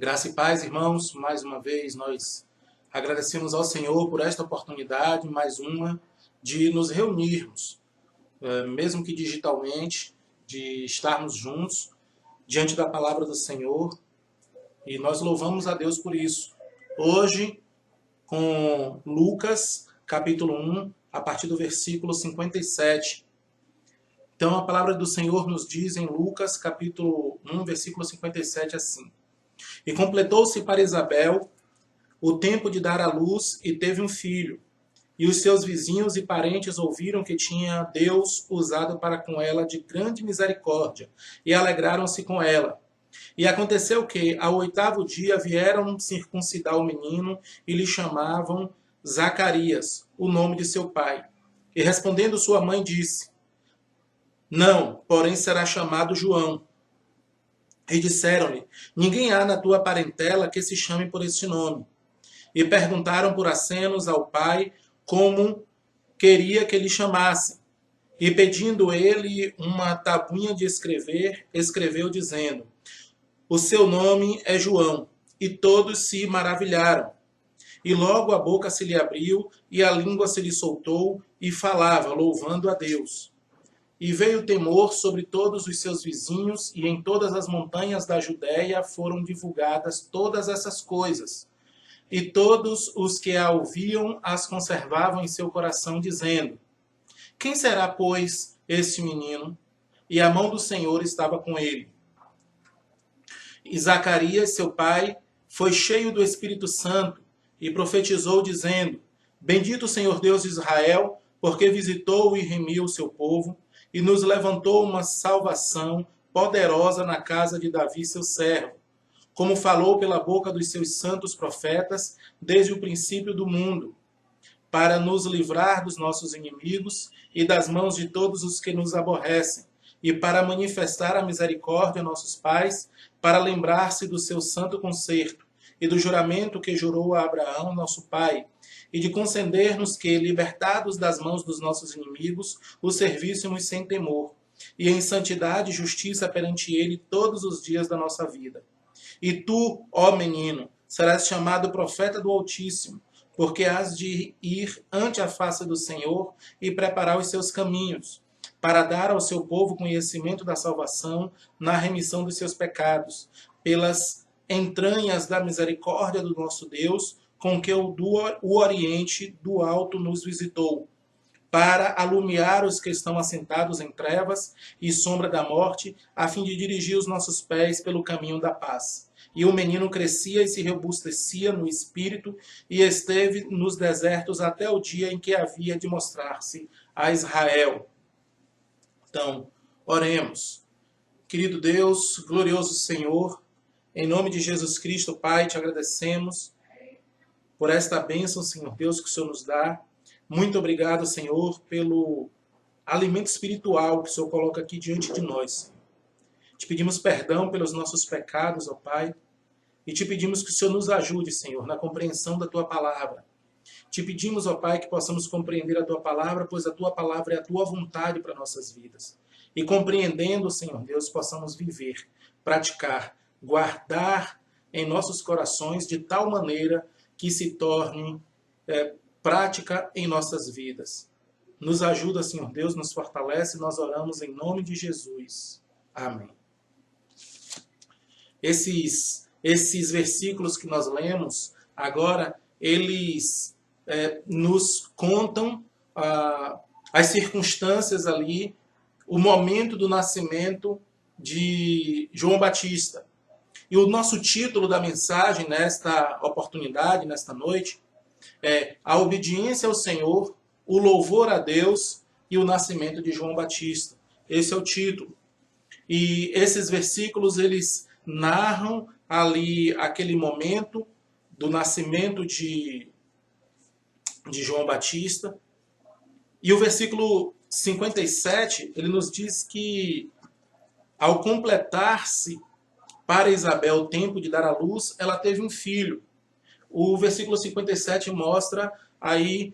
Graça e paz, irmãos. Mais uma vez nós agradecemos ao Senhor por esta oportunidade, mais uma, de nos reunirmos, mesmo que digitalmente, de estarmos juntos diante da palavra do Senhor, e nós louvamos a Deus por isso. Hoje, com Lucas, capítulo 1, a partir do versículo 57. Então, a palavra do Senhor nos diz em Lucas, capítulo 1, versículo 57, assim: E completou-se para Isabel o tempo de dar à luz e teve um filho. E os seus vizinhos e parentes ouviram que tinha Deus usado para com ela de grande misericórdia e alegraram-se com ela. E aconteceu que, ao 8º dia, vieram circuncidar o menino e lhe chamavam Zacarias, o nome de seu pai. E respondendo sua mãe disse: Não, porém será chamado João. E disseram-lhe: Ninguém há na tua parentela que se chame por este nome. E perguntaram por acenos ao pai como queria que lhe chamasse. E pedindo ele uma tabuinha de escrever, escreveu dizendo: O seu nome é João. E todos se maravilharam. E logo a boca se lhe abriu e a língua se lhe soltou e falava, louvando a Deus. E veio temor sobre todos os seus vizinhos, e em todas as montanhas da Judéia foram divulgadas todas essas coisas. E todos os que a ouviam as conservavam em seu coração, dizendo: Quem será, pois, este menino? E a mão do Senhor estava com ele. E Zacarias, seu pai, foi cheio do Espírito Santo e profetizou, dizendo: Bendito o Senhor Deus de Israel, porque visitou e remiu o seu povo, e nos levantou uma salvação poderosa na casa de Davi, seu servo, como falou pela boca dos seus santos profetas desde o princípio do mundo, para nos livrar dos nossos inimigos e das mãos de todos os que nos aborrecem, e para manifestar a misericórdia a nossos pais, para lembrar-se do seu santo concerto e do juramento que jurou a Abraão, nosso pai, e de conceder-nos que, libertados das mãos dos nossos inimigos, o servíssemos sem temor, e em santidade e justiça perante ele todos os dias da nossa vida. E tu, ó menino, serás chamado profeta do Altíssimo, porque hás de ir ante a face do Senhor e preparar os seus caminhos, para dar ao seu povo conhecimento da salvação na remissão dos seus pecados, pelas entranhas da misericórdia do nosso Deus, com que o Oriente do Alto nos visitou, para alumiar os que estão assentados em trevas e sombra da morte, a fim de dirigir os nossos pés pelo caminho da paz. E o menino crescia e se robustecia no espírito, e esteve nos desertos até o dia em que havia de mostrar-se a Israel. Então, oremos. Querido Deus, glorioso Senhor, em nome de Jesus Cristo, Pai, te agradecemos por esta bênção, Senhor Deus, que o Senhor nos dá. Muito obrigado, Senhor, pelo alimento espiritual que o Senhor coloca aqui diante de nós. Te pedimos perdão pelos nossos pecados, ó Pai, e te pedimos que o Senhor nos ajude, Senhor, na compreensão da Tua palavra. Te pedimos, ó Pai, que possamos compreender a Tua palavra, pois a Tua palavra é a Tua vontade para nossas vidas. E compreendendo, Senhor Deus, possamos viver, praticar, guardar em nossos corações de tal maneira que se torne prática em nossas vidas. Nos ajuda, Senhor Deus, nos fortalece, nós oramos em nome de Jesus. Amém. Esses versículos que nós lemos agora, eles nos contam as circunstâncias ali, o momento do nascimento de João Batista. E o nosso título da mensagem nesta oportunidade, nesta noite, é A Obediência ao Senhor, o Louvor a Deus e o Nascimento de João Batista. Esse é o título. E esses versículos, eles narram ali aquele momento do nascimento de João Batista. E o versículo 57, ele nos diz que, ao completar-se para Isabel o tempo de dar à luz, ela teve um filho. O versículo 57 mostra aí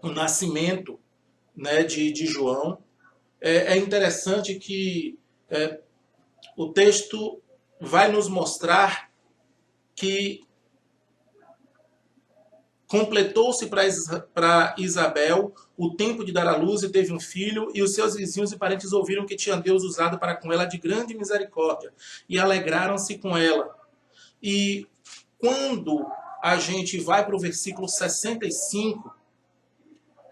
o nascimento, né, de João. É interessante que o texto vai nos mostrar que completou-se para Isabel o tempo de dar à luz e teve um filho, e os seus vizinhos e parentes ouviram que tinha Deus usado para com ela de grande misericórdia, e alegraram-se com ela. E quando a gente vai para o versículo 65,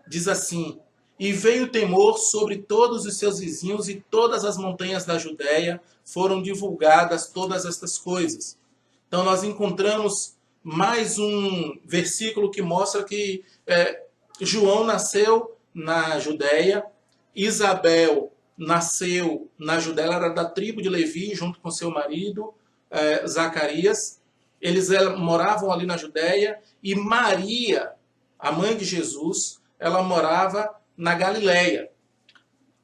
diz assim: e veio temor sobre todos os seus vizinhos, e todas as montanhas da Judéia foram divulgadas todas estas coisas. Então nós encontramos mais um versículo que mostra que João nasceu na Judéia, Isabel nasceu na Judéia, ela era da tribo de Levi, junto com seu marido, Zacarias. Eles moravam ali na Judéia, e Maria, a mãe de Jesus, ela morava na Galileia.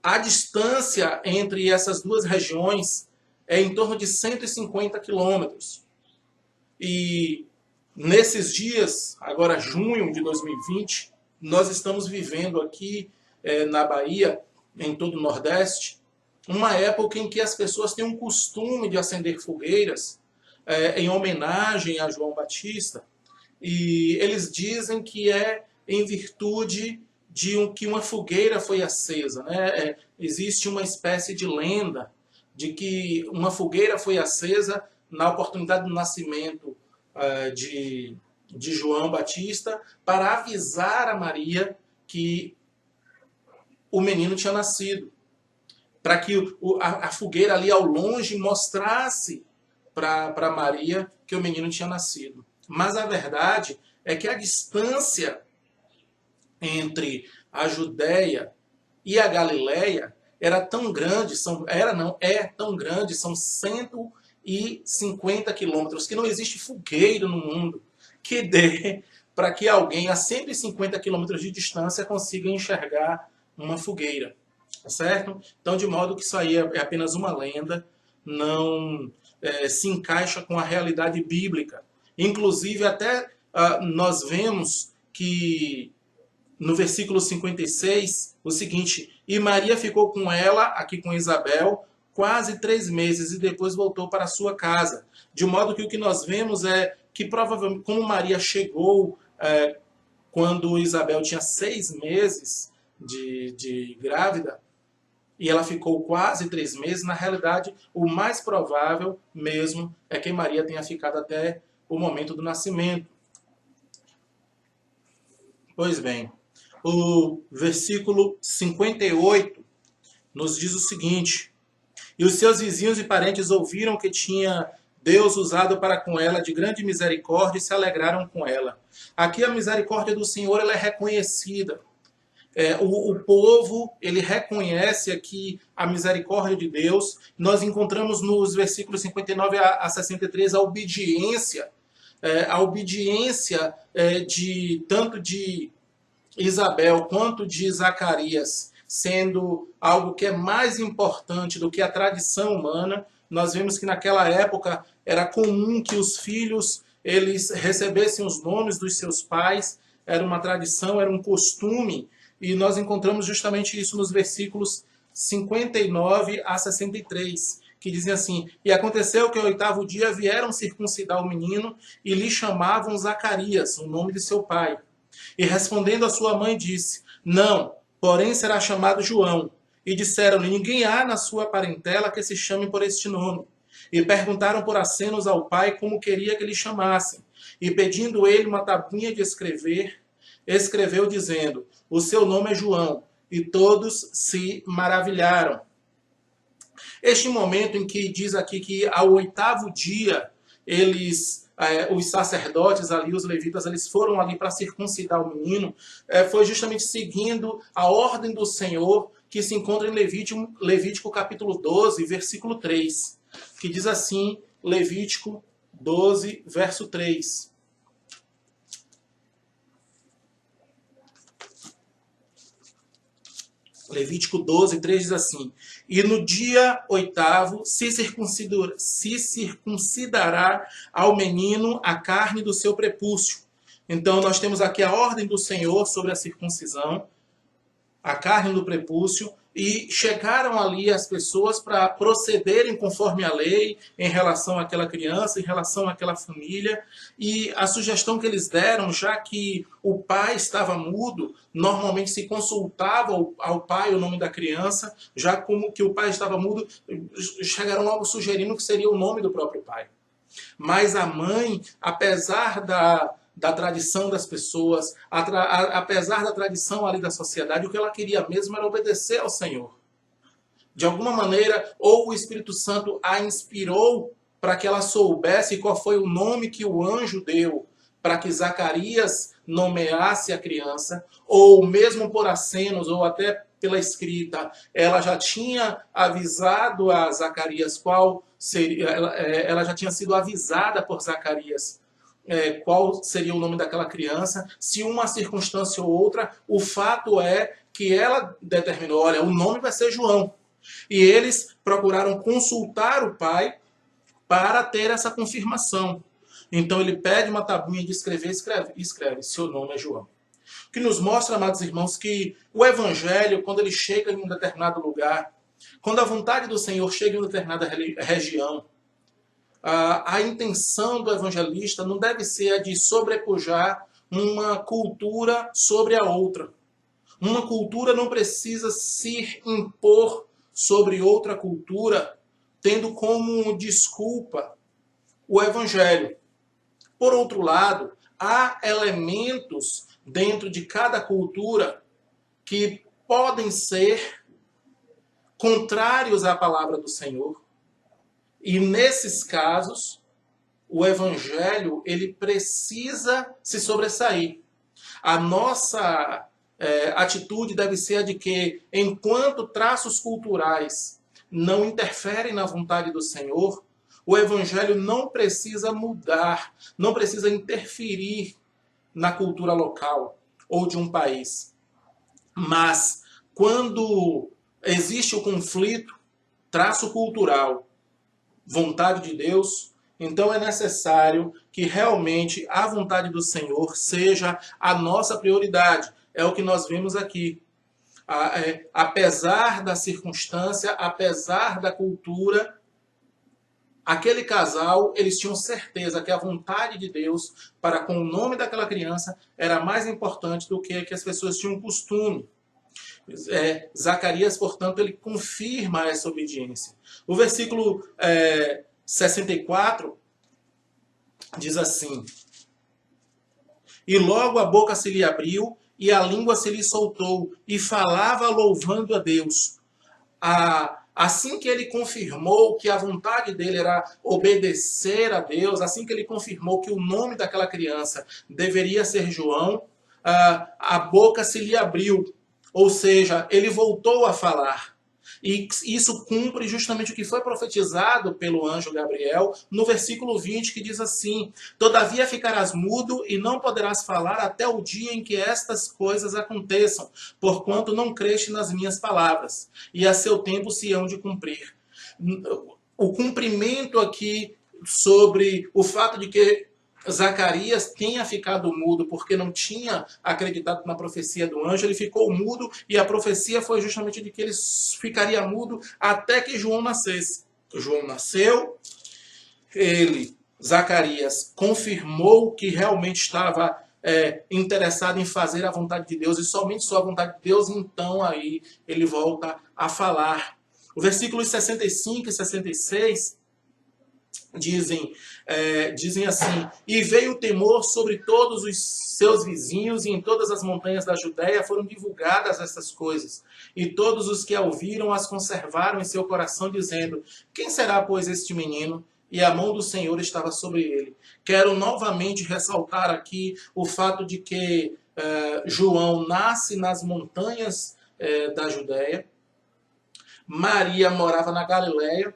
A distância entre essas duas regiões é em torno de 150 quilômetros. E nesses dias, agora junho de 2020, nós estamos vivendo aqui na Bahia, em todo o Nordeste, uma época em que as pessoas têm um costume de acender fogueiras em homenagem a João Batista. E eles dizem que é em virtude de que uma fogueira foi acesa, né? Existe uma espécie de lenda de que uma fogueira foi acesa na oportunidade do nascimento de João Batista, para avisar a Maria que o menino tinha nascido, para que a fogueira ali ao longe mostrasse para Maria que o menino tinha nascido. Mas a verdade é que a distância entre a Judéia e a Galileia era tão grande, é tão grande, são 150 quilômetros, que não existe fogueira no mundo que dê para que alguém a 150 quilômetros de distância consiga enxergar uma fogueira, tá certo? Então, de modo que isso aí é apenas uma lenda, não se encaixa com a realidade bíblica. Inclusive, até nós vemos que no versículo 56, o seguinte: e Maria ficou com ela, aqui com Isabel, quase 3 meses, e depois voltou para a sua casa. De modo que o que nós vemos é que provavelmente, como Maria chegou quando Isabel tinha 6 meses de grávida, e ela ficou quase 3 meses, na realidade, o mais provável mesmo é que Maria tenha ficado até o momento do nascimento. Pois bem, o versículo 58 nos diz o seguinte: e os seus vizinhos e parentes ouviram que tinha Deus usado para com ela de grande misericórdia e se alegraram com ela. Aqui a misericórdia do Senhor ela é reconhecida. O povo ele reconhece aqui a misericórdia de Deus. Nós encontramos nos versículos 59 a 63 a obediência tanto de Isabel quanto de Zacarias, sendo algo que é mais importante do que a tradição humana. Nós vemos que naquela época era comum que os filhos eles recebessem os nomes dos seus pais, era uma tradição, era um costume, e nós encontramos justamente isso nos versículos 59 a 63, que dizem assim: e aconteceu que ao 8º dia vieram circuncidar o menino e lhe chamavam Zacarias, o nome de seu pai. E respondendo a sua mãe disse: não, porém será chamado João. E disseram-lhe: ninguém há na sua parentela que se chame por este nome. E perguntaram por acenos ao pai como queria que lhe chamassem. E pedindo ele uma tabuinha de escrever, escreveu dizendo: o seu nome é João. E todos se maravilharam. Este momento em que diz aqui que ao 8º dia os sacerdotes ali, os levitas, eles foram ali para circuncidar o menino, foi justamente seguindo a ordem do Senhor que se encontra em Levítico capítulo 12, versículo 3, que diz assim, Levítico 12, verso 3. Levítico 12, 3 diz assim: e no dia 8º se circuncidará ao menino a carne do seu prepúcio. Então nós temos aqui a ordem do Senhor sobre a circuncisão, a carne do prepúcio, e chegaram ali as pessoas para procederem conforme a lei em relação àquela criança, em relação àquela família. E a sugestão que eles deram, já que o pai estava mudo, normalmente se consultava ao pai o nome da criança, já como que o pai estava mudo, chegaram logo sugerindo que seria o nome do próprio pai. Mas a mãe, apesar da tradição das pessoas, apesar da tradição ali da sociedade, o que ela queria mesmo era obedecer ao Senhor. De alguma maneira, ou o Espírito Santo a inspirou para que ela soubesse qual foi o nome que o anjo deu para que Zacarias nomeasse a criança, ou mesmo por acenos, ou até pela escrita, ela já tinha avisado a Zacarias qual seria, ela já tinha sido avisada por Zacarias qual seria o nome daquela criança, se uma circunstância ou outra, o fato é que ela determinou, olha, o nome vai ser João. E eles procuraram consultar o pai para ter essa confirmação. Então ele pede uma tabuinha de escrever, escreve, seu nome é João. O que nos mostra, amados irmãos, que o evangelho, quando ele chega em um determinado lugar, quando a vontade do Senhor chega em uma determinada região, a intenção do evangelista não deve ser a de sobrepujar uma cultura sobre a outra. Uma cultura não precisa se impor sobre outra cultura, tendo como desculpa o evangelho. Por outro lado, há elementos dentro de cada cultura que podem ser contrários à palavra do Senhor. E nesses casos, o evangelho ele precisa se sobressair. A nossa atitude deve ser a de que, enquanto traços culturais não interferem na vontade do Senhor, o evangelho não precisa mudar, não precisa interferir na cultura local ou de um país. Mas, quando existe o conflito, traço cultural, vontade de Deus, então é necessário que realmente a vontade do Senhor seja a nossa prioridade. É o que nós vemos aqui. Apesar da circunstância, apesar da cultura, aquele casal, eles tinham certeza que a vontade de Deus para com o nome daquela criança era mais importante do que as pessoas tinham costume. Zacarias, portanto, ele confirma essa obediência. O versículo 64 diz assim: E logo a boca se lhe abriu e a língua se lhe soltou, e falava louvando a Deus. Assim que ele confirmou que a vontade dele era obedecer a Deus, assim que ele confirmou que o nome daquela criança deveria ser João, a boca se lhe abriu. Ou seja, ele voltou a falar. E isso cumpre justamente o que foi profetizado pelo anjo Gabriel no versículo 20, que diz assim: Todavia ficarás mudo e não poderás falar até o dia em que estas coisas aconteçam, porquanto não creste nas minhas palavras, e a seu tempo se hão de cumprir. O cumprimento aqui sobre o fato de que Zacarias tenha ficado mudo porque não tinha acreditado na profecia do anjo, ele ficou mudo e a profecia foi justamente de que ele ficaria mudo até que João nascesse. João nasceu, Zacarias, confirmou que realmente estava interessado em fazer a vontade de Deus e somente sua vontade de Deus, então aí ele volta a falar. O versículos 65 e 66 dizem assim: E veio o temor sobre todos os seus vizinhos, e em todas as montanhas da Judéia foram divulgadas essas coisas. E todos os que a ouviram as conservaram em seu coração, dizendo: Quem será, pois, este menino? E a mão do Senhor estava sobre ele. Quero novamente ressaltar aqui o fato de que João nasce nas montanhas da Judéia. Maria morava na Galileia,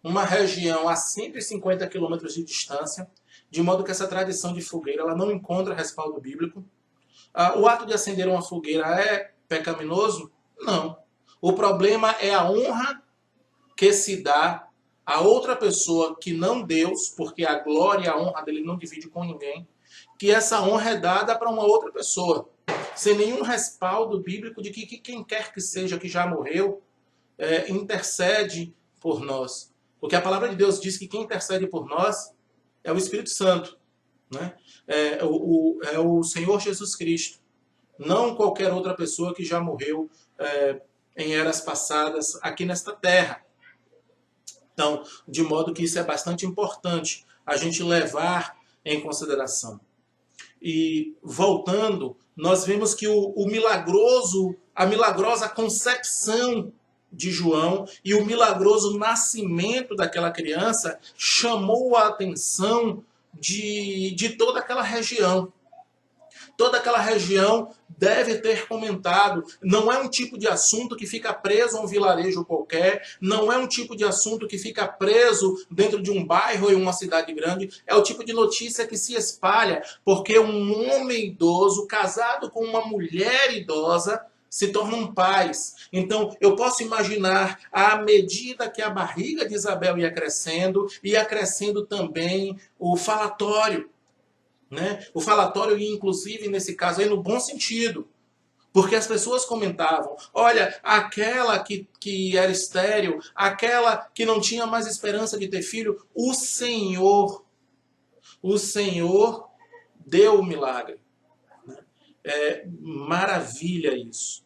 uma região a 150 quilômetros de distância, de modo que essa tradição de fogueira ela não encontra respaldo bíblico. O ato de acender uma fogueira é pecaminoso? Não. O problema é a honra que se dá a outra pessoa que não Deus, porque a glória e a honra dele não divide com ninguém, que essa honra é dada para uma outra pessoa. sem nenhum respaldo bíblico de que quem quer que seja que já morreu, intercede por nós. Porque a palavra de Deus diz que quem intercede por nós é o Espírito Santo, né? É o Senhor Jesus Cristo. Não qualquer outra pessoa que já morreu em eras passadas aqui nesta terra. Então, de modo que isso é bastante importante a gente levar em consideração. E voltando, nós vemos que a milagrosa concepção de João e o milagroso nascimento daquela criança chamou a atenção de toda aquela região. Toda aquela região deve ter comentado. Não é um tipo de assunto que fica preso a um vilarejo qualquer, não é um tipo de assunto que fica preso dentro de um bairro ou em uma cidade grande, é o tipo de notícia que se espalha, porque um homem idoso casado com uma mulher idosa se tornam pais. Então, eu posso imaginar, à medida que a barriga de Isabel ia crescendo também o falatório. Né? O falatório, inclusive, nesse caso aí, no bom sentido. Porque as pessoas comentavam, olha, aquela que era estéril, aquela que não tinha mais esperança de ter filho, o Senhor deu o milagre. Maravilha isso.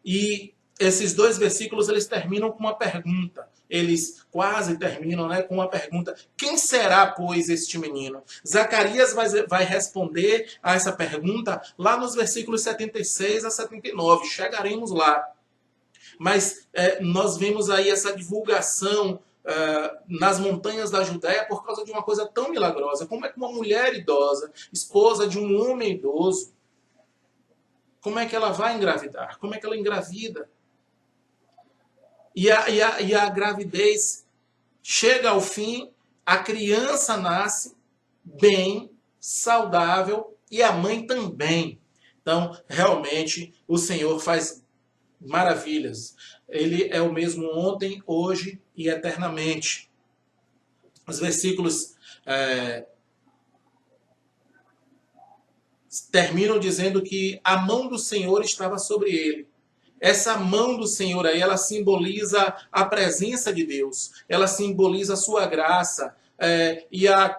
E esses dois versículos, eles terminam com uma pergunta. Eles quase terminam, né, com uma pergunta. Quem será, pois, este menino? Zacarias vai responder a essa pergunta lá nos versículos 76 a 79. Chegaremos lá. Mas nós vemos aí essa divulgação nas montanhas da Judéia por causa de uma coisa tão milagrosa. Como é que uma mulher idosa, esposa de um homem idoso, como é que ela vai engravidar? Como é que ela engravida? E a gravidez chega ao fim, a criança nasce bem, saudável e a mãe também. Então, realmente, o Senhor faz maravilhas. Ele é o mesmo ontem, hoje e eternamente. Os versículos terminam dizendo que a mão do Senhor estava sobre ele. Essa mão do Senhor aí, ela simboliza a presença de Deus, ela simboliza a sua graça e a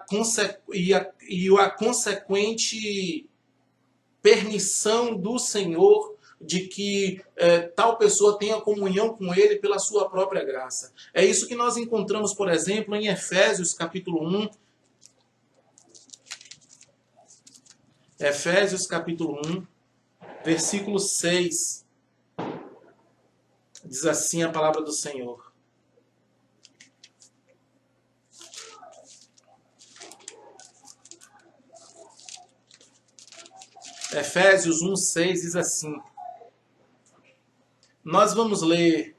consequente permissão do Senhor de que tal pessoa tenha comunhão com Ele pela sua própria graça. É isso que nós encontramos, por exemplo, em Efésios capítulo 1. Efésios capítulo 1, versículo 6. Diz assim a palavra do Senhor. Efésios 1, 6 diz assim. Nós vamos ler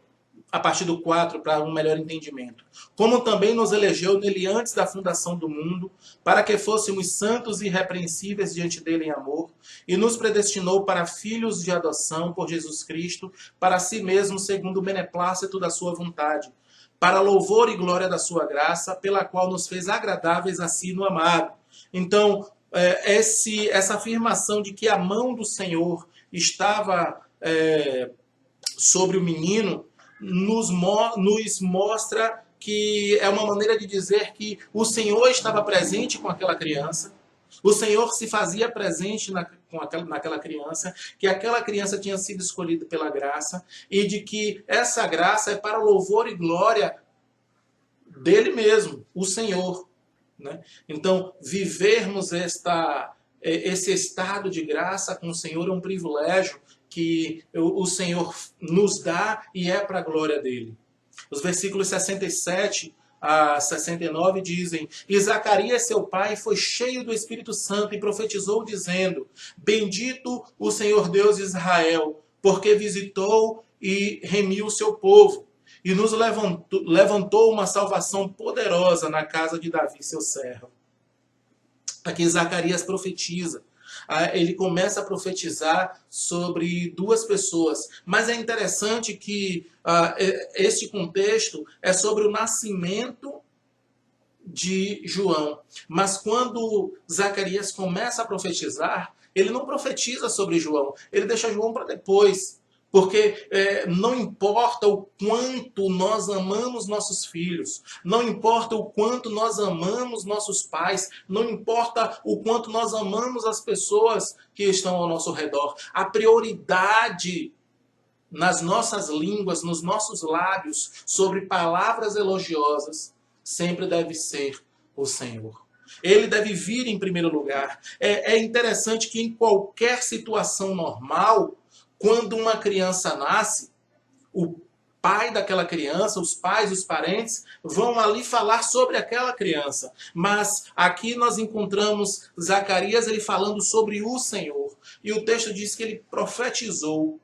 a partir do 4 para um melhor entendimento. Como também nos elegeu nele antes da fundação do mundo, para que fôssemos santos e irrepreensíveis diante dele em amor, e nos predestinou para filhos de adoção por Jesus Cristo, para si mesmo, segundo o beneplácito da sua vontade, para louvor e glória da sua graça, pela qual nos fez agradáveis a si no amado. Então, essa afirmação de que a mão do Senhor estava sobre o menino, nos mostra que é uma maneira de dizer que o Senhor estava presente com aquela criança, o Senhor se fazia presente naquela criança, que aquela criança tinha sido escolhida pela graça, e de que essa graça é para louvor e glória dele mesmo, o Senhor. Né? Então, vivermos esse estado de graça com o Senhor é um privilégio que o Senhor nos dá e é para a glória dele. Os versículos 67 a 69 dizem: E Zacarias, seu pai, foi cheio do Espírito Santo e profetizou, dizendo: Bendito o Senhor Deus de Israel, porque visitou e remiu o seu povo, e nos levantou uma salvação poderosa na casa de Davi, seu servo. Aqui Zacarias profetiza. Ele começa a profetizar sobre duas pessoas. Mas é interessante que este contexto é sobre o nascimento de João. Mas quando Zacarias começa a profetizar, ele não profetiza sobre João, ele deixa João para depois. Porque não importa o quanto nós amamos nossos filhos, não importa o quanto nós amamos nossos pais, não importa o quanto nós amamos as pessoas que estão ao nosso redor, a prioridade nas nossas línguas, nos nossos lábios, sobre palavras elogiosas, sempre deve ser o Senhor. Ele deve vir em primeiro lugar. É interessante que em qualquer situação normal, quando uma criança nasce, o pai daquela criança, os pais, os parentes, vão ali falar sobre aquela criança. Mas aqui nós encontramos Zacarias ele falando sobre o Senhor. E o texto diz que ele profetizou,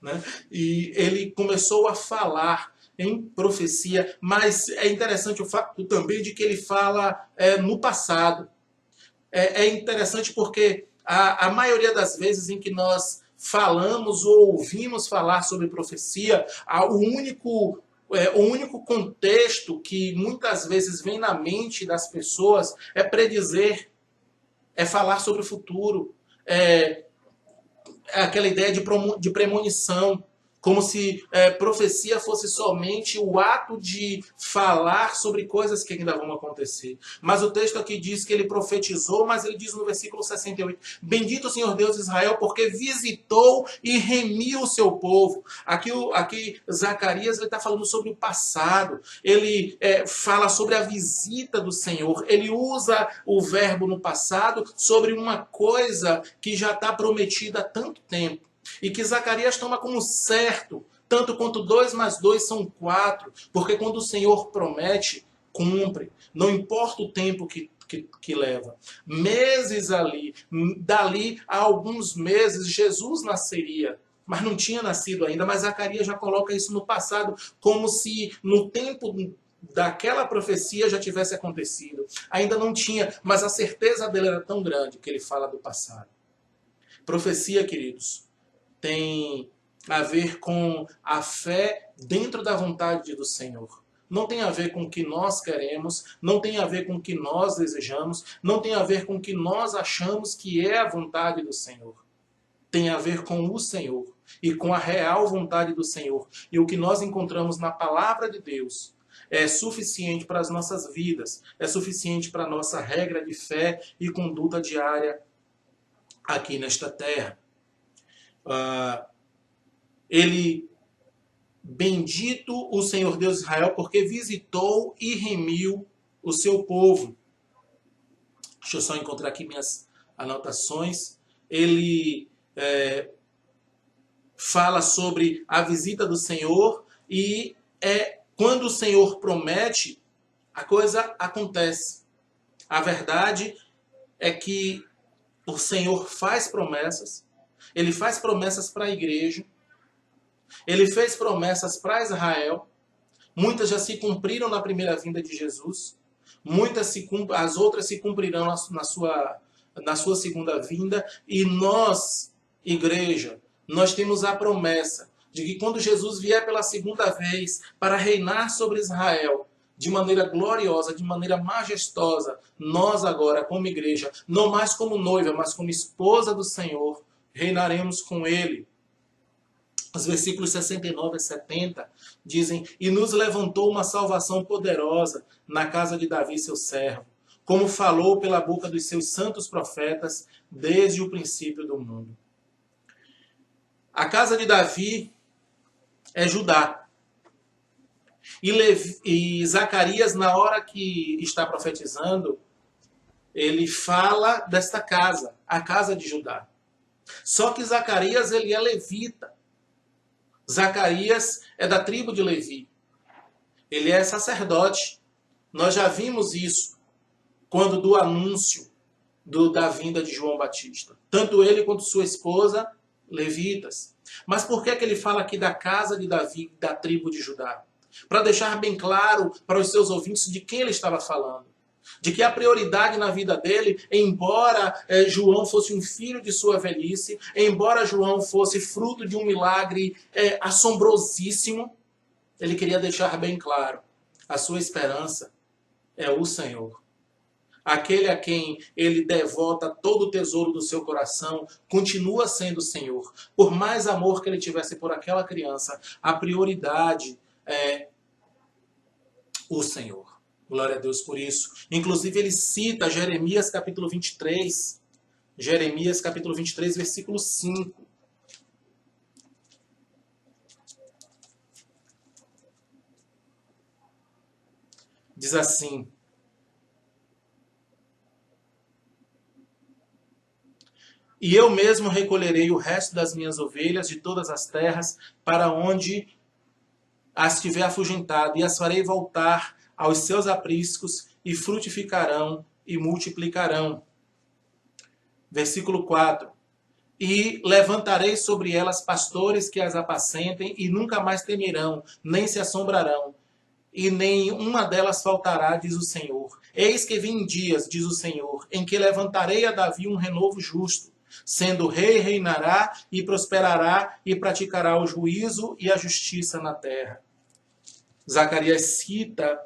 né? E ele começou a falar em profecia, mas é interessante o fato também de que ele fala no passado. É interessante porque a maioria das vezes em que nós falamos ou ouvimos falar sobre profecia, o único contexto que muitas vezes vem na mente das pessoas é predizer, é falar sobre o futuro, é aquela ideia de premonição, como se profecia fosse somente o ato de falar sobre coisas que ainda vão acontecer. Mas o texto aqui diz que ele profetizou, mas ele diz no versículo 68, bendito o Senhor Deus de Israel, porque visitou e remiu o seu povo. Aqui Zacarias está falando sobre o passado, ele fala sobre a visita do Senhor, ele usa o verbo no passado sobre uma coisa que já está prometida há tanto tempo. E que Zacarias toma como certo, tanto quanto 2 mais 2 são 4, porque quando o Senhor promete, cumpre. Não importa o tempo que leva. Meses ali, dali a alguns meses, Jesus nasceria. Mas não tinha nascido ainda, mas Zacarias já coloca isso no passado, como se no tempo daquela profecia já tivesse acontecido. Ainda não tinha, mas a certeza dele era tão grande que ele fala do passado. Profecia, queridos, tem a ver com a fé dentro da vontade do Senhor. Não tem a ver com o que nós queremos, não tem a ver com o que nós desejamos, não tem a ver com o que nós achamos que é a vontade do Senhor. Tem a ver com o Senhor e com a real vontade do Senhor. E o que nós encontramos na palavra de Deus é suficiente para as nossas vidas, é suficiente para a nossa regra de fé e conduta diária aqui nesta terra. Bendito o Senhor Deus de Israel, porque visitou e remiu o seu povo. Deixa eu só encontrar aqui minhas anotações. Ele fala sobre a visita do Senhor e quando o Senhor promete, a coisa acontece. A verdade é que o Senhor faz promessas. Ele faz promessas para a igreja. Ele fez promessas para Israel. Muitas já se cumpriram na primeira vinda de Jesus. As outras se cumprirão na sua segunda vinda. E nós, igreja, nós temos a promessa de que quando Jesus vier pela segunda vez para reinar sobre Israel, de maneira gloriosa, de maneira majestosa, nós agora, como igreja, não mais como noiva, mas como esposa do Senhor, reinaremos com Ele. Os versículos 69 a 70 dizem, e nos levantou uma salvação poderosa na casa de Davi, seu servo, como falou pela boca dos seus santos profetas desde o princípio do mundo. A casa de Davi é Judá. E Zacarias, na hora que está profetizando, ele fala desta casa, a casa de Judá. Só que Zacarias, ele é levita. Zacarias é da tribo de Levi. Ele é sacerdote. Nós já vimos isso quando do anúncio da vinda de João Batista. Tanto ele quanto sua esposa, levitas. Mas por que ele fala aqui da casa de Davi, da tribo de Judá? Para deixar bem claro para os seus ouvintes de quem ele estava falando. De que a prioridade na vida dele, embora João fosse um filho de sua velhice, embora João fosse fruto de um milagre assombrosíssimo, ele queria deixar bem claro, a sua esperança é o Senhor. aquele a quem ele devota todo o tesouro do seu coração, continua sendo o Senhor. Por mais amor que ele tivesse por aquela criança, a prioridade é o Senhor. Glória a Deus por isso. Inclusive ele cita Jeremias capítulo 23, Jeremias capítulo 23, versículo 5. Diz assim: e eu mesmo recolherei o resto das minhas ovelhas de todas as terras, para onde as tiver afugentado, e as farei voltar aos seus apriscos, e frutificarão e multiplicarão. Versículo 4. E levantarei sobre elas pastores que as apacentem, e nunca mais temerão, nem se assombrarão, e nenhuma delas faltará, diz o Senhor. Eis que vem dias, diz o Senhor, em que levantarei a Davi um renovo justo. Sendo rei, reinará e prosperará e praticará o juízo e a justiça na terra. Zacarias cita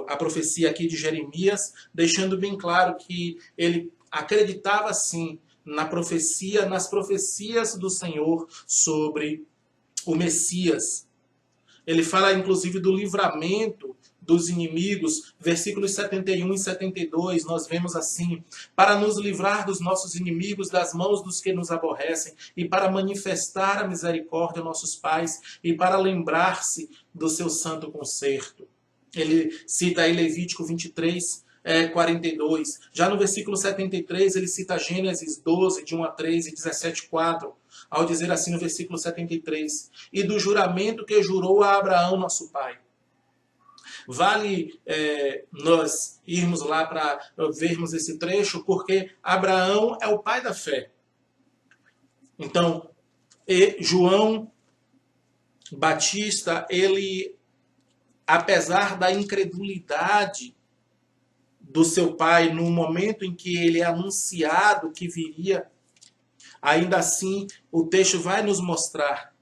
a profecia aqui de Jeremias, deixando bem claro que ele acreditava sim nas profecias do Senhor sobre o Messias. Ele fala inclusive do livramento dos inimigos, versículos 71 e 72, nós vemos assim: para nos livrar dos nossos inimigos, das mãos dos que nos aborrecem, e para manifestar a misericórdia aos nossos pais, e para lembrar-se do seu santo concerto. Ele cita aí Levítico 23, 42. Já no versículo 73, ele cita Gênesis 12, de 1 a 3 e 17, 4, ao dizer assim no versículo 73, e do juramento que jurou a Abraão, nosso pai. Vale nós irmos lá para vermos esse trecho, porque Abraão é o pai da fé. Então, João Batista, ele, apesar da incredulidade do seu pai no momento em que ele é anunciado que viria, ainda assim o texto vai nos mostrar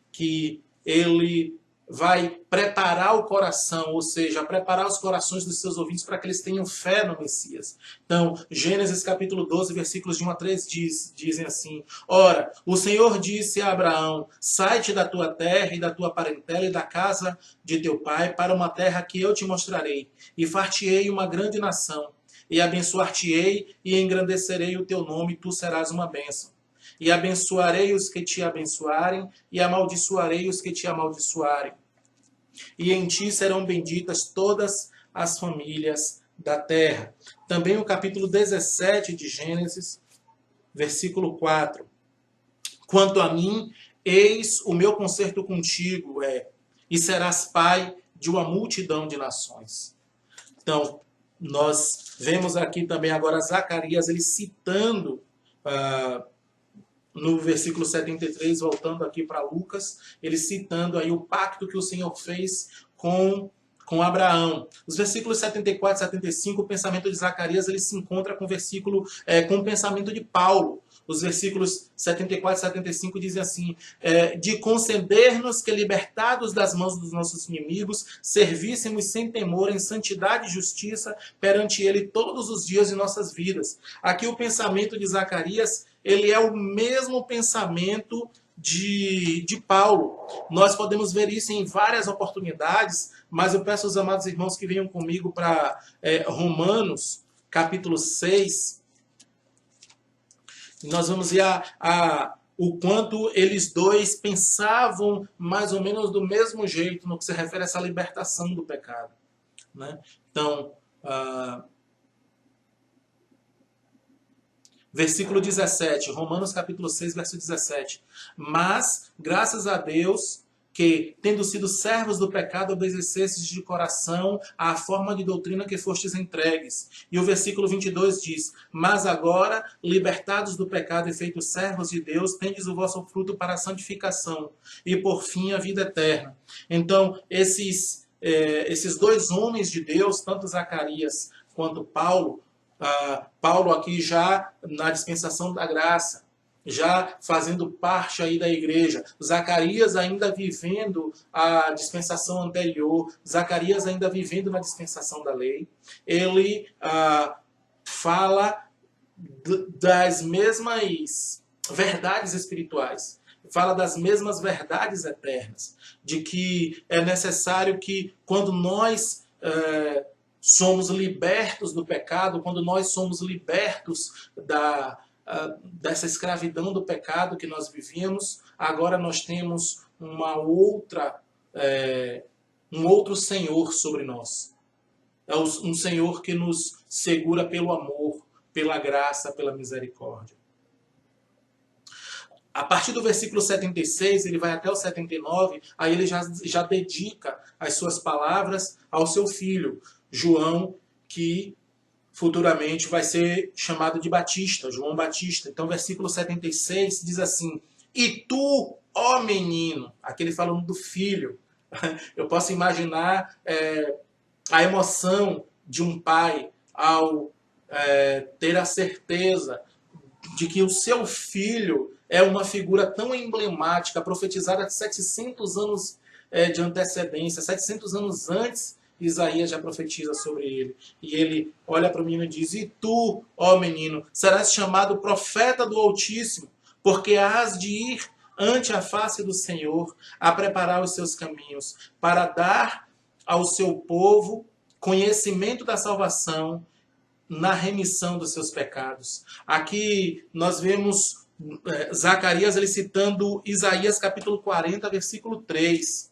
que ele vai preparar o coração, ou seja, preparar os corações dos seus ouvintes para que eles tenham fé no Messias. Então, Gênesis capítulo 12, versículos de 1 a 3 dizem assim: ora, o Senhor disse a Abraão, sai-te da tua terra e da tua parentela e da casa de teu pai para uma terra que eu te mostrarei, e far-te-ei uma grande nação, e abençoar-te-ei e engrandecerei o teu nome, e tu serás uma bênção. E abençoarei os que te abençoarem, e amaldiçoarei os que te amaldiçoarem. E em ti serão benditas todas as famílias da terra. Também o capítulo 17 de Gênesis, versículo 4. Quanto a mim, eis o meu concerto contigo e serás pai de uma multidão de nações. Então, nós vemos aqui também agora Zacarias, ele citando no versículo 73, voltando aqui para Lucas, ele citando aí o pacto que o Senhor fez com Abraão. Os versículos 74 e 75, o pensamento de Zacarias, ele se encontra com o pensamento de Paulo. Os versículos 74 e 75 dizem assim: de conceder-nos que, libertados das mãos dos nossos inimigos, servíssemos sem temor, em santidade e justiça, perante Ele todos os dias de nossas vidas. Aqui o pensamento de Zacarias, ele é o mesmo pensamento de Paulo. Nós podemos ver isso em várias oportunidades, mas eu peço aos amados irmãos que venham comigo para Romanos, capítulo 6. Nós vamos ver o quanto eles dois pensavam mais ou menos do mesmo jeito no que se refere a essa libertação do pecado, né? Então, versículo 17, Romanos capítulo 6, verso 17. Mas, graças a Deus, que, tendo sido servos do pecado, obedecestes de coração à forma de doutrina que fostes entregues. E o versículo 22 diz: mas agora, libertados do pecado e feitos servos de Deus, tendes o vosso fruto para a santificação, e por fim a vida eterna. Então, esses dois homens de Deus, tanto Zacarias quanto Paulo, Paulo aqui já na dispensação da graça, já fazendo parte aí da igreja, Zacarias ainda vivendo a dispensação anterior, Zacarias ainda vivendo na dispensação da lei, ele fala das mesmas verdades espirituais, fala das mesmas verdades eternas, de que é necessário que quando nós somos libertos do pecado, quando nós somos libertos dessa escravidão do pecado que nós vivíamos, agora nós temos um outro Senhor sobre nós. É um Senhor que nos segura pelo amor, pela graça, pela misericórdia. A partir do versículo 76, ele vai até o 79, aí ele já dedica as suas palavras ao seu filho, João, que futuramente vai ser chamado de Batista, João Batista. Então, versículo 76 diz assim: "E tu, ó menino", aquele falando do filho. Eu posso imaginar a emoção de um pai ao ter a certeza de que o seu filho é uma figura tão emblemática, profetizada 700 anos de antecedência, 700 anos antes, Isaías já profetiza sobre ele. E ele olha para o menino e diz: "E tu, ó menino, serás chamado profeta do Altíssimo, porque hás de ir ante a face do Senhor, a preparar os seus caminhos, para dar ao seu povo conhecimento da salvação na remissão dos seus pecados." Aqui nós vemos Zacarias ele citando Isaías capítulo 40, versículo 3.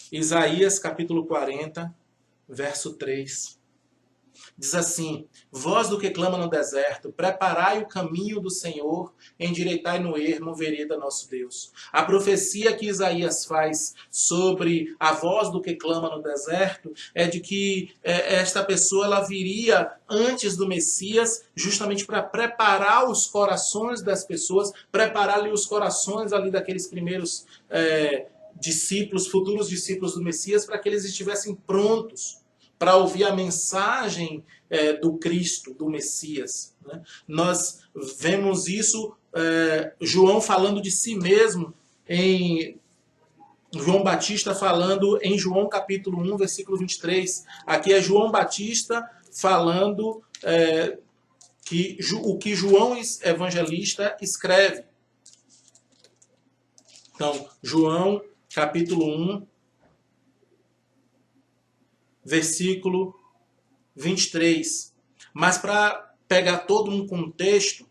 Isaías capítulo 40, verso 3. Diz assim: "Voz do que clama no deserto, preparai o caminho do Senhor, endireitai no ermo vereda nosso Deus." A profecia que Isaías faz sobre a voz do que clama no deserto é de que esta pessoa ela viria antes do Messias, justamente para preparar os corações das pessoas, preparar-lhe os corações ali daqueles primeiros discípulos, futuros discípulos do Messias, para que eles estivessem prontos para ouvir a mensagem do Cristo, do Messias. Né? Nós vemos isso, João falando de si mesmo, em João Batista falando em João capítulo 1, versículo 23. Aqui é João Batista falando o que João evangelista escreve. Então, João capítulo 1, versículo 23. Mas para pegar todo um contexto,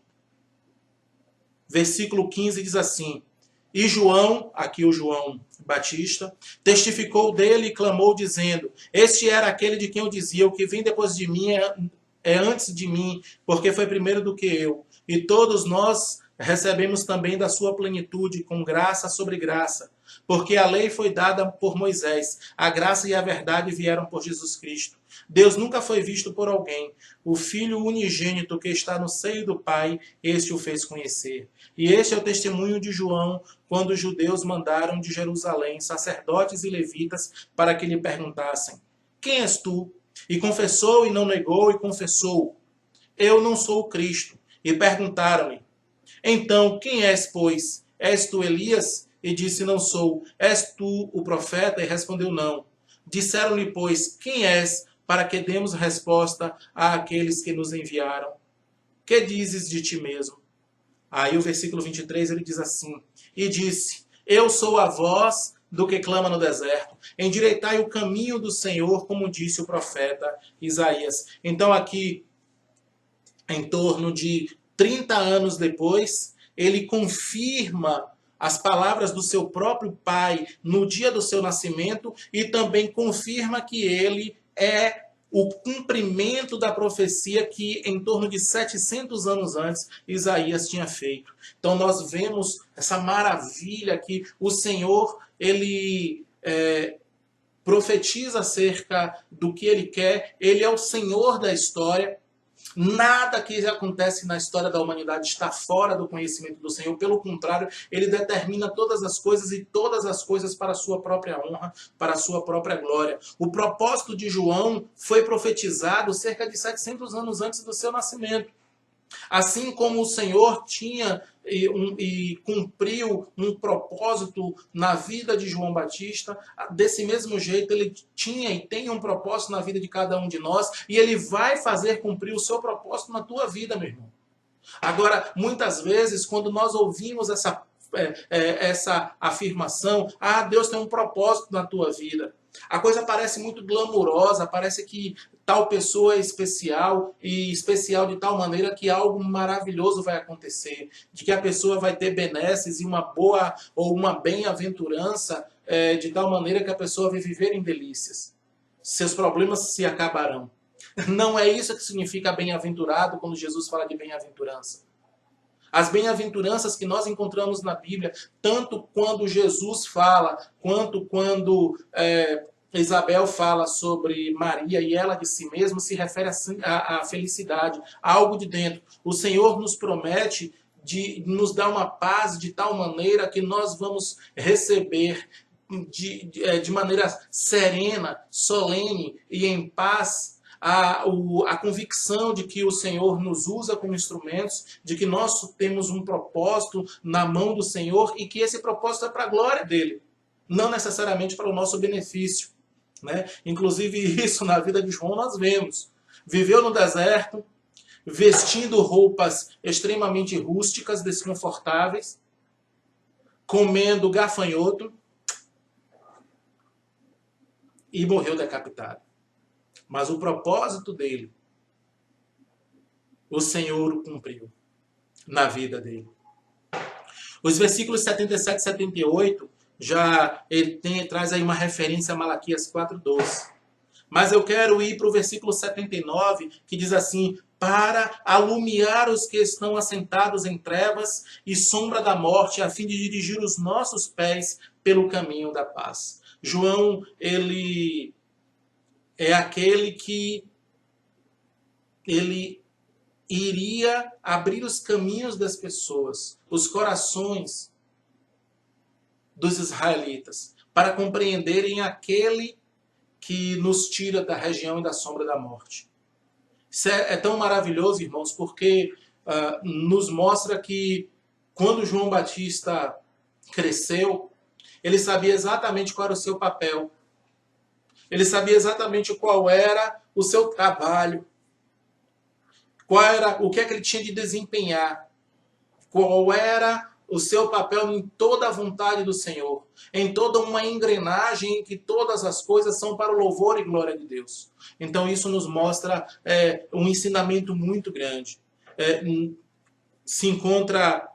versículo 15 diz assim: "E João", aqui o João Batista, "testificou dele e clamou, dizendo: Este era aquele de quem eu dizia: o que vem depois de mim é antes de mim, porque foi primeiro do que eu. E todos nós recebemos também da sua plenitude, com graça sobre graça. Porque a lei foi dada por Moisés, a graça e a verdade vieram por Jesus Cristo. Deus nunca foi visto por alguém. O Filho unigênito que está no seio do Pai, este o fez conhecer. E este é o testemunho de João, quando os judeus mandaram de Jerusalém sacerdotes e levitas para que lhe perguntassem: Quem és tu? E confessou e não negou e confessou: Eu não sou o Cristo. E perguntaram-lhe: Então, quem és, pois? És tu Elias? E disse: Não sou. És tu o profeta? E respondeu: Não. Disseram-lhe, pois, quem és, para que demos resposta àqueles que nos enviaram? Que dizes de ti mesmo? Aí o versículo 23 ele diz assim: E disse: Eu sou a voz do que clama no deserto. Endireitai o caminho do Senhor, como disse o profeta Isaías. Então aqui, em torno de 30 anos depois, ele confirma as palavras do seu próprio pai no dia do seu nascimento e também confirma que ele é o cumprimento da profecia que em torno de 700 anos antes Isaías tinha feito. Então nós vemos essa maravilha que o Senhor ele profetiza acerca do que ele quer. Ele é o Senhor da história. Nada que acontece na história da humanidade está fora do conhecimento do Senhor. Pelo contrário, Ele determina todas as coisas e todas as coisas para a sua própria honra, para a sua própria glória. O propósito de João foi profetizado cerca de 700 anos antes do seu nascimento. Assim como o Senhor tinha e cumpriu um propósito na vida de João Batista, desse mesmo jeito ele tinha e tem um propósito na vida de cada um de nós, e ele vai fazer cumprir o seu propósito na tua vida, meu irmão. Agora, muitas vezes, quando nós ouvimos essa afirmação, Deus tem um propósito na tua vida, a coisa parece muito glamurosa, parece que tal pessoa é especial, e especial de tal maneira que algo maravilhoso vai acontecer, de que a pessoa vai ter benesses e uma boa ou uma bem-aventurança, de tal maneira que a pessoa vai viver em delícias. Seus problemas se acabarão. Não é isso que significa bem-aventurado quando Jesus fala de bem-aventurança. As bem-aventuranças que nós encontramos na Bíblia, tanto quando Jesus fala, quanto quando Isabel fala sobre Maria e ela de si mesma, se refere à felicidade, a algo de dentro. O Senhor nos promete de nos dar uma paz de tal maneira que nós vamos receber de maneira serena, solene e em paz a convicção de que o Senhor nos usa como instrumentos, de que nós temos um propósito na mão do Senhor e que esse propósito é para a glória dele, não necessariamente para o nosso benefício, né? Inclusive isso na vida de João nós vemos. Viveu no deserto, vestindo roupas extremamente rústicas, desconfortáveis, comendo gafanhoto e morreu decapitado. Mas o propósito dele, o Senhor cumpriu na vida dele. Os versículos 77 e 78, traz aí uma referência a Malaquias 4:12. Mas eu quero ir para o versículo 79, que diz assim: para alumiar os que estão assentados em trevas e sombra da morte, a fim de dirigir os nossos pés pelo caminho da paz. João, ele é aquele que ele iria abrir os caminhos das pessoas, os corações dos israelitas, para compreenderem aquele que nos tira da região e da sombra da morte. Isso é tão maravilhoso, irmãos, porque nos mostra que quando João Batista cresceu, ele sabia exatamente qual era o seu papel. Ele sabia exatamente qual era o seu trabalho, o que é que ele tinha de desempenhar, qual era o seu papel em toda a vontade do Senhor, em toda uma engrenagem em que todas as coisas são para o louvor e glória de Deus. Então isso nos mostra um ensinamento muito grande. Se encontra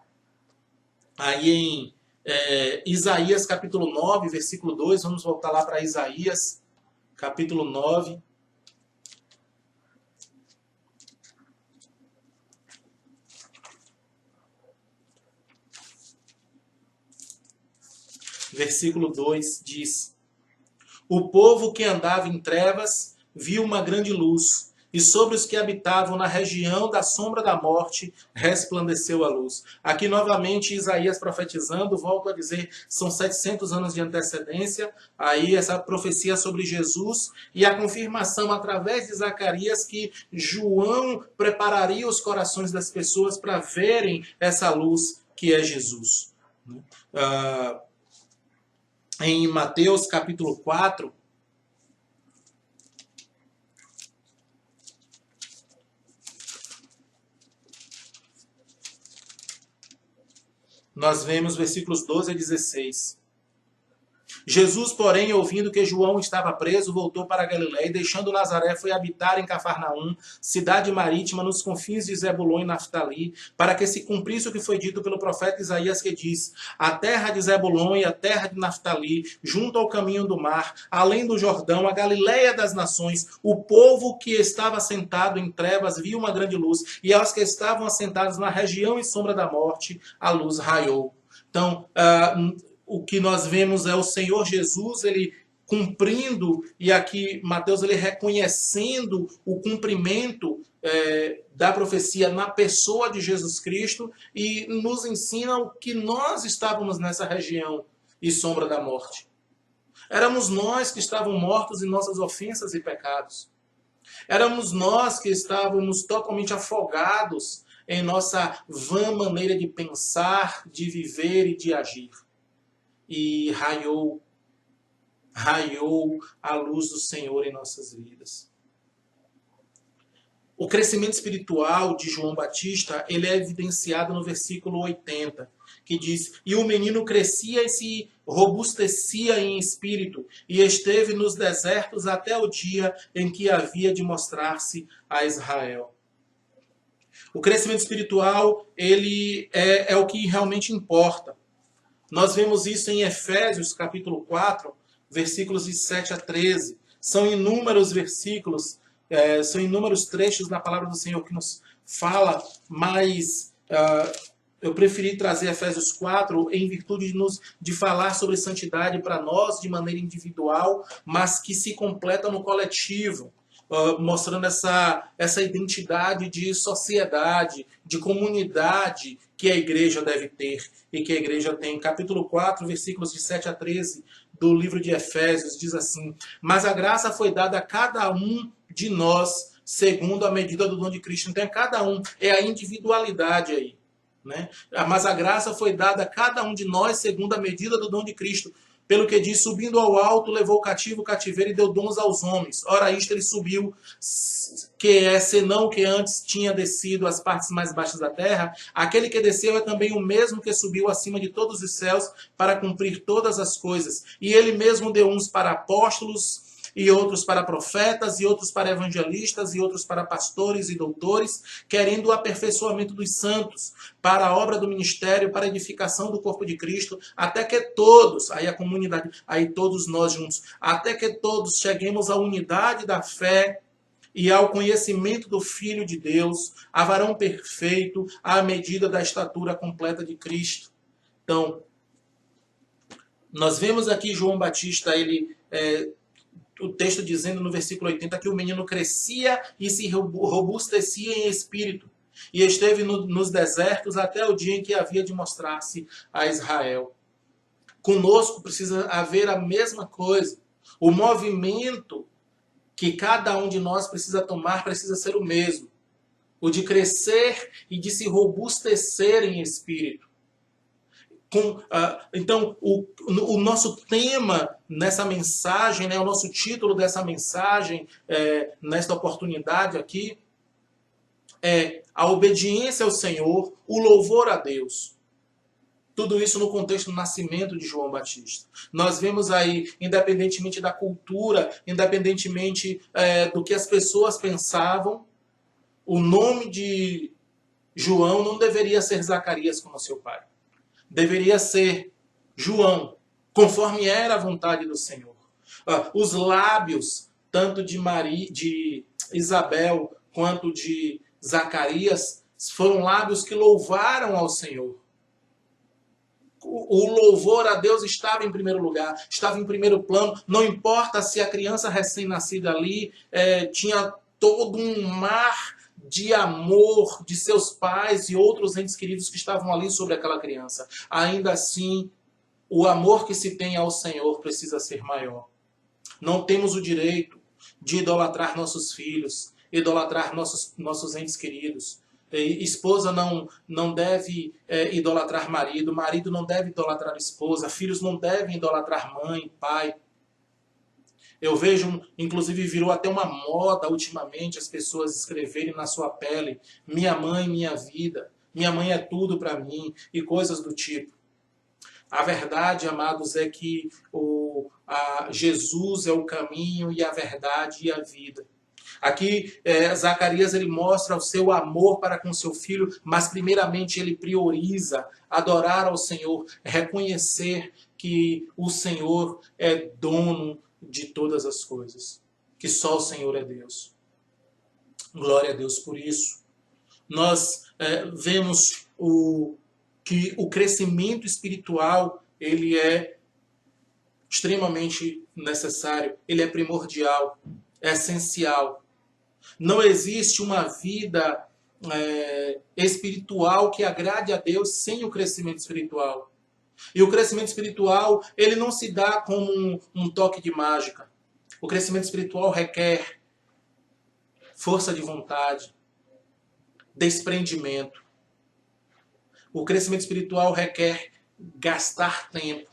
aí em Isaías capítulo 9, versículo 2, vamos voltar lá para Isaías capítulo 9. Versículo 2 diz: o povo que andava em trevas viu uma grande luz, e sobre os que habitavam na região da sombra da morte resplandeceu a luz. Aqui novamente Isaías profetizando, volto a dizer, são 700 anos de antecedência, aí essa profecia sobre Jesus e a confirmação através de Zacarias que João prepararia os corações das pessoas para verem essa luz que é Jesus. Em Mateus capítulo 4, nós vemos versículos 12 a 16. Jesus, porém, ouvindo que João estava preso, voltou para a Galiléia e, deixando Nazaré, foi habitar em Cafarnaum, cidade marítima, nos confins de Zebulon e Naftali, para que se cumprisse o que foi dito pelo profeta Isaías, que diz: a terra de Zebulon e a terra de Naftali, junto ao caminho do mar, além do Jordão, a Galiléia das nações, o povo que estava sentado em trevas viu uma grande luz, e aos que estavam assentados na região e sombra da morte, a luz raiou. Então, o que nós vemos é o Senhor Jesus, ele cumprindo, e aqui Mateus ele reconhecendo o cumprimento da profecia na pessoa de Jesus Cristo e nos ensina que nós estávamos nessa região e sombra da morte. Éramos nós que estávamos mortos em nossas ofensas e pecados. Éramos nós que estávamos totalmente afogados em nossa vã maneira de pensar, de viver e de agir. E raiou a luz do Senhor em nossas vidas. O crescimento espiritual de João Batista, ele é evidenciado no versículo 80, que diz: "E o menino crescia e se robustecia em espírito, e esteve nos desertos até o dia em que havia de mostrar-se a Israel." O crescimento espiritual, ele é o que realmente importa. Nós vemos isso em Efésios, capítulo 4, versículos de 7 a 13. São inúmeros versículos, são inúmeros trechos da palavra do Senhor que nos fala, mas eu preferi trazer Efésios 4 em virtude de falar sobre santidade para nós de maneira individual, mas que se completa no coletivo, mostrando essa identidade de sociedade, de comunidade que a igreja deve ter e que a igreja tem. Capítulo 4, versículos de 7 a 13 do livro de Efésios diz assim: "Mas a graça foi dada a cada um de nós segundo a medida do dom de Cristo." Então é cada um, é a individualidade aí, né? Mas a graça foi dada a cada um de nós segundo a medida do dom de Cristo. Pelo que diz: "Subindo ao alto, levou o cativo o cativeiro e deu dons aos homens. Ora, isto ele subiu, que é senão que antes tinha descido às partes mais baixas da terra. Aquele que desceu é também o mesmo que subiu acima de todos os céus para cumprir todas as coisas. E ele mesmo deu uns para apóstolos, e outros para profetas, e outros para evangelistas, e outros para pastores e doutores, querendo o aperfeiçoamento dos santos, para a obra do ministério, para a edificação do corpo de Cristo, até que todos," aí a comunidade, aí todos nós juntos, "até que todos cheguemos à unidade da fé e ao conhecimento do Filho de Deus, a varão perfeito, à medida da estatura completa de Cristo." Então, nós vemos aqui João Batista, o texto dizendo no versículo 80 que o menino crescia e se robustecia em espírito, e esteve nos desertos até o dia em que havia de mostrar-se a Israel. Conosco precisa haver a mesma coisa. O movimento que cada um de nós precisa tomar precisa ser o mesmo. O de crescer e de se robustecer em espírito. Então, o nosso tema nessa mensagem, né, o nosso título dessa mensagem, nesta oportunidade aqui, é a obediência ao Senhor, o louvor a Deus. Tudo isso no contexto do nascimento de João Batista. Nós vemos aí, independentemente da cultura, independentemente do que as pessoas pensavam, o nome de João não deveria ser Zacarias como seu pai. Deveria ser João, conforme era a vontade do Senhor. Os lábios, tanto de Isabel quanto de Zacarias, foram lábios que louvaram ao Senhor. O louvor a Deus estava em primeiro lugar, estava em primeiro plano. Não importa se a criança recém-nascida ali tinha todo um mar de amor de seus pais e outros entes queridos que estavam ali sobre aquela criança. Ainda assim, o amor que se tem ao Senhor precisa ser maior. Não temos o direito de idolatrar nossos filhos, idolatrar nossos entes queridos. Esposa não deve idolatrar marido, marido não deve idolatrar esposa, filhos não devem idolatrar mãe, pai. Eu vejo, inclusive virou até uma moda ultimamente as pessoas escreverem na sua pele: minha mãe, minha vida, minha mãe é tudo para mim, e coisas do tipo. A verdade, amados, é que Jesus é o caminho e a verdade e a vida. Aqui, Zacarias ele mostra o seu amor para com seu filho, mas primeiramente ele prioriza adorar ao Senhor, reconhecer que o Senhor é dono de todas as coisas, que só o Senhor é Deus. Glória a Deus por isso. Nós vemos que o crescimento espiritual ele é extremamente necessário, ele é primordial, é essencial. Não existe uma vida espiritual que agrade a Deus sem o crescimento espiritual. E o crescimento espiritual, ele não se dá como um toque de mágica. O crescimento espiritual requer força de vontade, desprendimento. O crescimento espiritual requer gastar tempo.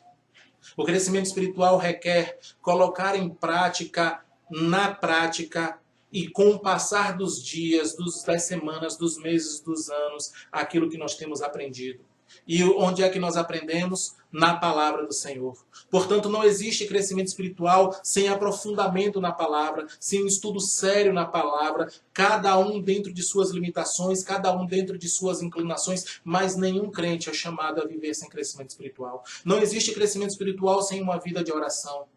O crescimento espiritual requer colocar em prática, na prática, e com o passar dos dias, das semanas, dos meses, dos anos, aquilo que nós temos aprendido. E onde é que nós aprendemos? Na palavra do Senhor. Portanto, não existe crescimento espiritual sem aprofundamento na palavra, sem um estudo sério na palavra, cada um dentro de suas limitações, cada um dentro de suas inclinações, mas nenhum crente é chamado a viver sem crescimento espiritual. Não existe crescimento espiritual sem uma vida de oração,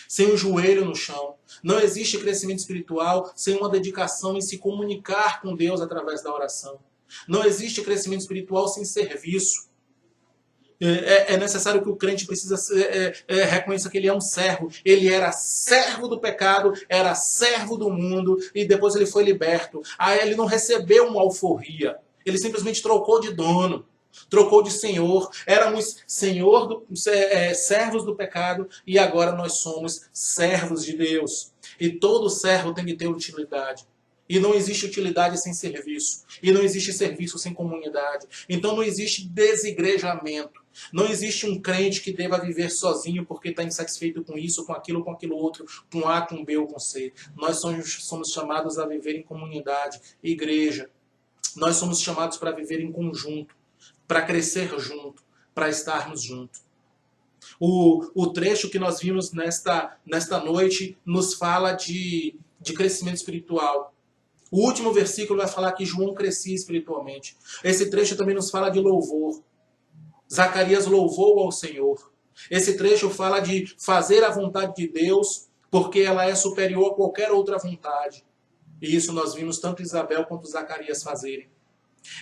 sem um joelho no chão. Não existe crescimento espiritual sem uma dedicação em se comunicar com Deus através da oração. Não existe crescimento espiritual sem serviço. É necessário que o crente reconheça que ele é um servo. Ele era servo do pecado, era servo do mundo e depois ele foi liberto. Aí ele não recebeu uma alforria. Ele simplesmente trocou de dono, trocou de senhor. Éramos servos do pecado e agora nós somos servos de Deus. E todo servo tem que ter utilidade. E não existe utilidade sem serviço. E não existe serviço sem comunidade. Então não existe desigrejamento. Não existe um crente que deva viver sozinho porque está insatisfeito com isso, com aquilo outro, com A, com B ou com C. Nós somos chamados a viver em comunidade, igreja. Nós somos chamados para viver em conjunto, para crescer junto, para estarmos juntos. O trecho que nós vimos nesta noite nos fala de crescimento espiritual. O último versículo vai falar que João crescia espiritualmente. Esse trecho também nos fala de louvor. Zacarias louvou ao Senhor. Esse trecho fala de fazer a vontade de Deus, porque ela é superior a qualquer outra vontade. E isso nós vimos tanto Isabel quanto Zacarias fazerem.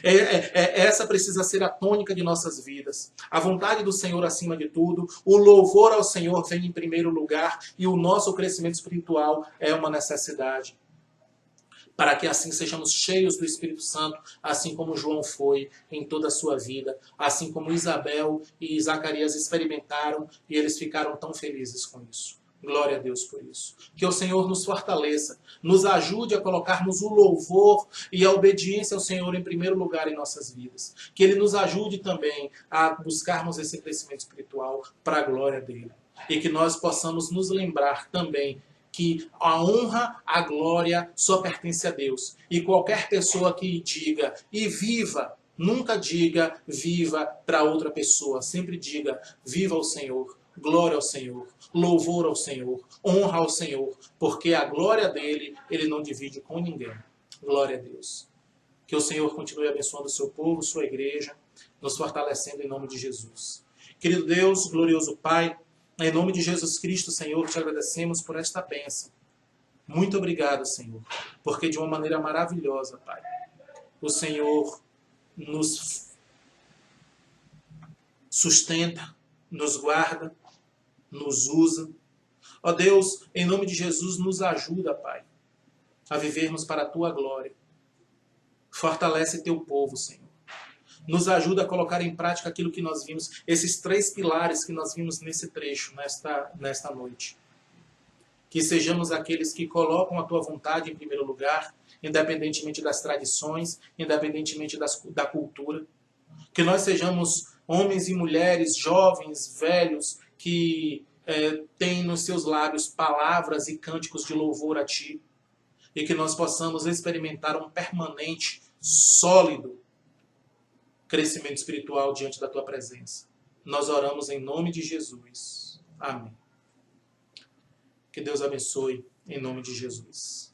Essa precisa ser a tônica de nossas vidas. A vontade do Senhor acima de tudo, o louvor ao Senhor vem em primeiro lugar e o nosso crescimento espiritual é uma necessidade. Para que assim sejamos cheios do Espírito Santo, assim como João foi em toda a sua vida, assim como Isabel e Zacarias experimentaram e eles ficaram tão felizes com isso. Glória a Deus por isso. Que o Senhor nos fortaleça, nos ajude a colocarmos o louvor e a obediência ao Senhor em primeiro lugar em nossas vidas. Que Ele nos ajude também a buscarmos esse crescimento espiritual para a glória dEle. E que nós possamos nos lembrar também que a honra, a glória só pertence a Deus. E qualquer pessoa que diga e viva, nunca diga viva para outra pessoa. Sempre diga viva ao Senhor, glória ao Senhor, louvor ao Senhor, honra ao Senhor. Porque a glória dele, ele não divide com ninguém. Glória a Deus. Que o Senhor continue abençoando o seu povo, sua igreja, nos fortalecendo em nome de Jesus. Querido Deus, glorioso Pai, em nome de Jesus Cristo, Senhor, te agradecemos por esta bênção. Muito obrigado, Senhor, porque de uma maneira maravilhosa, Pai, o Senhor nos sustenta, nos guarda, nos usa. Ó Deus, em nome de Jesus, nos ajuda, Pai, a vivermos para a Tua glória. Fortalece Teu povo, Senhor. Nos ajuda a colocar em prática aquilo que nós vimos, esses 3 pilares que nós vimos nesse trecho, nesta noite. Que sejamos aqueles que colocam a Tua vontade em primeiro lugar, independentemente das tradições, independentemente da cultura. Que nós sejamos homens e mulheres, jovens, velhos, que têm nos seus lábios palavras e cânticos de louvor a Ti. E que nós possamos experimentar um permanente, sólido crescimento espiritual diante da Tua presença. Nós oramos em nome de Jesus. Amém. Que Deus abençoe em nome de Jesus.